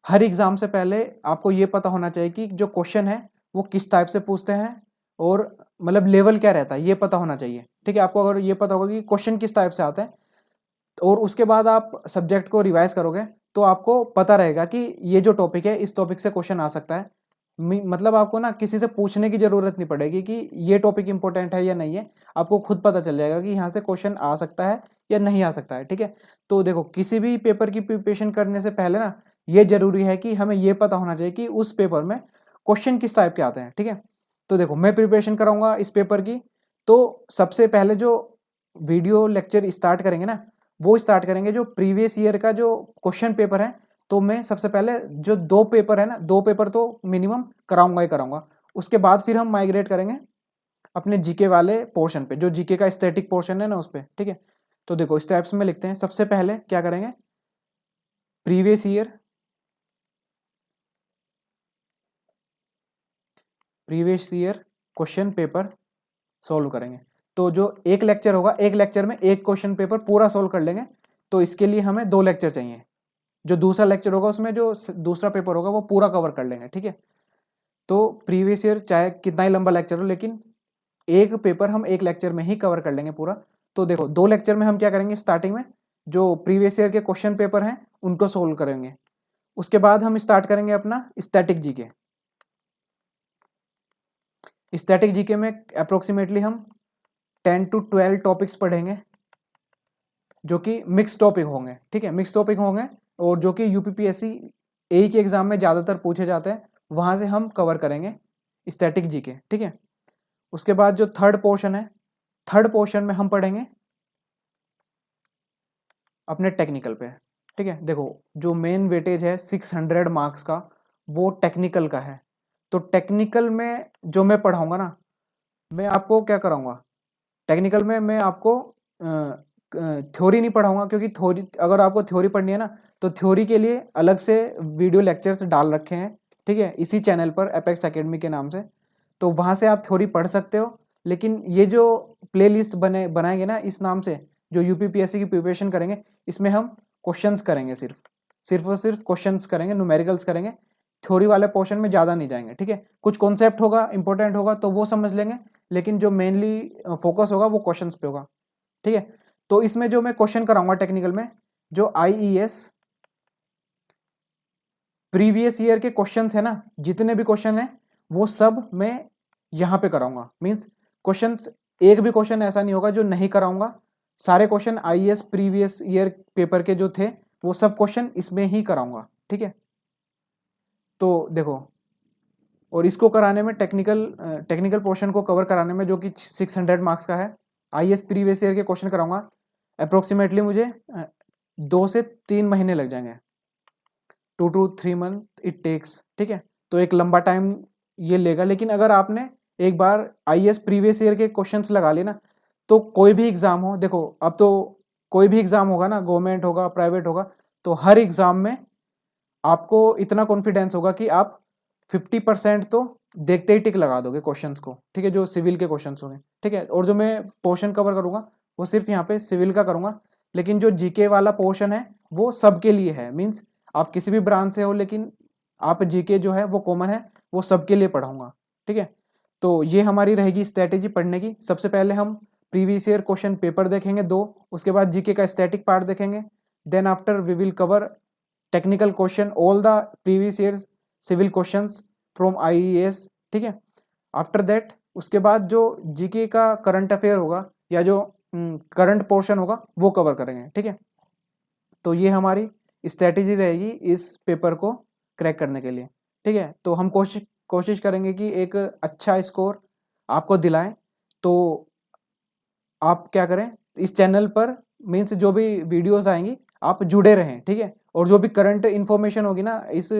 A: हर एग्जाम से पहले आपको ये पता होना चाहिए कि जो क्वेश्चन है वो किस टाइप से पूछते हैं और मतलब लेवल क्या रहता है, ये पता होना चाहिए, ठीक है। आपको अगर ये पता होगा कि क्वेश्चन किस टाइप से आता है और उसके बाद आप सब्जेक्ट को रिवाइज करोगे तो आपको पता रहेगा कि ये जो टॉपिक है इस टॉपिक से क्वेश्चन आ सकता है। मतलब आपको ना किसी से पूछने की जरूरत नहीं पड़ेगी कि ये टॉपिक इंपॉर्टेंट है या नहीं है, आपको खुद पता चल जाएगा कि यहाँ से क्वेश्चन आ सकता है या नहीं आ सकता है, ठीक है। तो देखो किसी भी पेपर की प्रिपरेशन करने से पहले ना ये जरूरी है कि हमें ये पता होना चाहिए कि उस पेपर में क्वेश्चन किस टाइप के आते हैं, ठीक है। तो देखो मैं प्रिपरेशन कराऊंगा इस पेपर की, तो सबसे पहले जो वीडियो लेक्चर स्टार्ट करेंगे ना, वो स्टार्ट करेंगे जो प्रीवियस ईयर का जो क्वेश्चन पेपर है तो मैं सबसे पहले जो 2 पेपर है ना, 2 पेपर तो मिनिमम कराऊंगा ही कराऊंगा। उसके बाद फिर हम माइग्रेट करेंगे अपने जीके वाले पोर्शन पे, जो जीके का स्टैटिक पोर्शन है ना उस पर, ठीक है। तो देखो स्टेप्स में लिखते हैं। सबसे पहले क्या करेंगे, previous year question paper solve करेंगे। तो जो एक लेक्चर होगा, एक लेक्चर में एक क्वेश्चन पेपर पूरा सॉल्व कर लेंगे। तो इसके लिए हमें 2 लेक्चर चाहिए। जो दूसरा लेक्चर होगा उसमें जो दूसरा पेपर होगा वो पूरा कवर कर लेंगे, ठीक है। तो प्रीवियस ईयर चाहे कितना ही लंबा लेक्चर हो, लेकिन एक पेपर हम एक लेक्चर में ही कवर कर लेंगे पूरा। तो देखो 2 लेक्चर में हम क्या करेंगे, स्टार्टिंग में जो प्रीवियस ईयर के क्वेश्चन पेपर हैं उनको सोल्व करेंगे। उसके बाद हम स्टार्ट करेंगे अपना स्टैटिक जीके। स्टैटिक जीके में अप्रोक्सीमेटली हम 10 to 12 टॉपिक्स पढ़ेंगे, जो कि मिक्स टॉपिक होंगे, ठीक है। मिक्स टॉपिक होंगे और जो कि यूपीपीएससी ए के एग्जाम में ज़्यादातर पूछे जाते हैं, वहाँ से हम कवर करेंगे स्टैटिक जीके, ठीक है। उसके बाद जो थर्ड पोर्शन है, थर्ड पोर्शन में हम पढ़ेंगे अपने टेक्निकल पे, ठीक है। देखो जो मेन वेटेज है 600 मार्क्स का, वो टेक्निकल का है। तो टेक्निकल में जो मैं पढ़ाऊंगा ना, मैं आपको क्या कराऊंगा, टेक्निकल में मैं आपको थ्योरी नहीं पढ़ाऊंगा, क्योंकि थ्योरी, अगर आपको थ्योरी पढ़नी है ना, तो थ्योरी के लिए अलग से वीडियो लेक्चर्स डाल रखे हैं, ठीक है, इसी चैनल पर एपेक्स एकेडमी के नाम से। तो वहाँ से आप थ्योरी पढ़ सकते हो। लेकिन ये जो प्लेलिस्ट बनाएंगे ना इस नाम से, जो यूपीपीएससी की प्रिपरेशन करेंगे, इसमें हम क्वेश्चंस करेंगे, सिर्फ और सिर्फ क्वेश्चंस करेंगे, न्यूमेरिकल्स करेंगे। थ्योरी वाले पोर्शन में ज़्यादा नहीं जाएंगे, ठीक है। कुछ कॉन्सेप्ट होगा, इंपॉर्टेंट होगा तो वो समझ लेंगे, लेकिन जो मेनली फोकस होगा वो क्वेश्चंस पे होगा, ठीक है। तो इसमें जो मैं क्वेश्चन कराऊंगा टेक्निकल में, जो आईईएस प्रीवियस ईयर के क्वेश्चंस है ना, जितने भी क्वेश्चन है वो सब मैं यहाँ पे कराऊंगा। मींस क्वेश्चंस, एक भी क्वेश्चन ऐसा नहीं होगा जो नहीं कराऊंगा। सारे question IES previous year paper के जो थे वो सब क्वेश्चन इसमें ही कराऊंगा, ठीक है। तो देखो, और इसको कराने में टेक्निकल पोर्शन को कवर कराने में, जो कि 600 मार्क्स का है, आईएएस प्रीवियस ईयर के क्वेश्चन कराऊंगा। अप्रोक्सीमेटली मुझे 2 से 3 महीने लग जाएंगे, 2 to 3 मंथ इट टेक्स, ठीक है। तो एक लंबा टाइम ये लेगा। लेकिन अगर आपने एक बार आईएएस प्रीवियस ईयर के क्वेश्चंस लगा लिए ना, तो कोई भी एग्जाम हो, देखो अब तो कोई भी एग्जाम होगा ना, गवर्नमेंट होगा प्राइवेट होगा, तो हर एग्जाम में आपको इतना कॉन्फिडेंस होगा कि आप 50% तो देखते ही टिक लगा दोगे क्वेश्चंस को, ठीक है, जो सिविल के क्वेश्चंस होंगे, ठीक है। और जो मैं पोर्शन कवर करूंगा वो सिर्फ यहाँ पे सिविल का करूंगा। लेकिन जो जीके वाला पोर्शन है वो सबके लिए है। मीन्स आप किसी भी ब्रांच से हो, लेकिन आप जीके जो है वो कॉमन है, वो सबके लिए पढ़ाऊंगा, ठीक है। तो ये हमारी रहेगी स्ट्रैटेजी पढ़ने की। सबसे पहले हम प्रीवियस ईयर क्वेश्चन पेपर देखेंगे 2, उसके बाद जीके का स्टैटिक पार्ट देखेंगे। Then after we will cover technical question, all the previous years civil questions from IES, ठीक है। आफ्टर दैट उसके बाद जो जीके का करंट अफेयर होगा या जो करंट पोर्शन होगा वो कवर करेंगे, ठीक है। तो ये हमारी स्ट्रैटेजी रहेगी इस पेपर को क्रैक करने के लिए, ठीक है। तो हम कोशिश करेंगे कि एक अच्छा स्कोर आपको दिलाएं। तो आप क्या करें, इस चैनल पर मीन्स जो भी वीडियोस आएंगी आप जुड़े रहें, ठीक है। और जो भी करंट इन्फॉर्मेशन होगी ना इस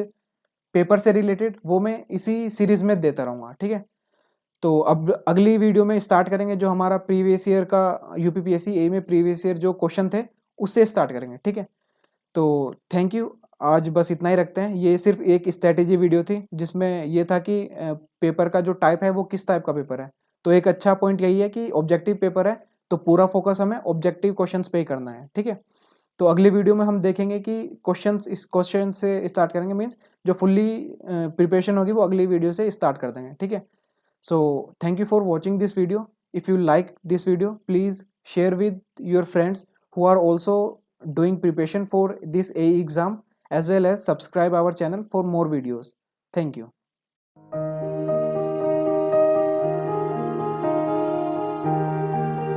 A: पेपर से रिलेटेड, वो मैं इसी सीरीज में देता रहूँगा, ठीक है। तो अब अगली वीडियो में स्टार्ट करेंगे जो हमारा प्रीवियस ईयर का यूपीपीएससी ए में प्रीवियस ईयर जो क्वेश्चन थे उससे स्टार्ट करेंगे, ठीक है। तो थैंक यू, आज बस इतना ही रखते हैं। ये सिर्फ एक स्ट्रैटेजी वीडियो थी जिसमें ये था कि पेपर का जो टाइप है वो किस टाइप का पेपर है। तो एक अच्छा पॉइंट यही है कि ऑब्जेक्टिव पेपर है, तो पूरा फोकस हमें ऑब्जेक्टिव क्वेश्चंस पे ही करना है, ठीक है। तो अगली वीडियो में हम देखेंगे कि क्वेश्चंस, इस क्वेश्चन से स्टार्ट करेंगे। मीन्स जो फुल्ली प्रिपरेशन होगी वो अगली वीडियो से स्टार्ट कर देंगे, ठीक है। So thank you for watching this video. If you like this video, please share with your friends who are also doing preparation for this AE exam, as well as subscribe our channel for more videos. Thank you.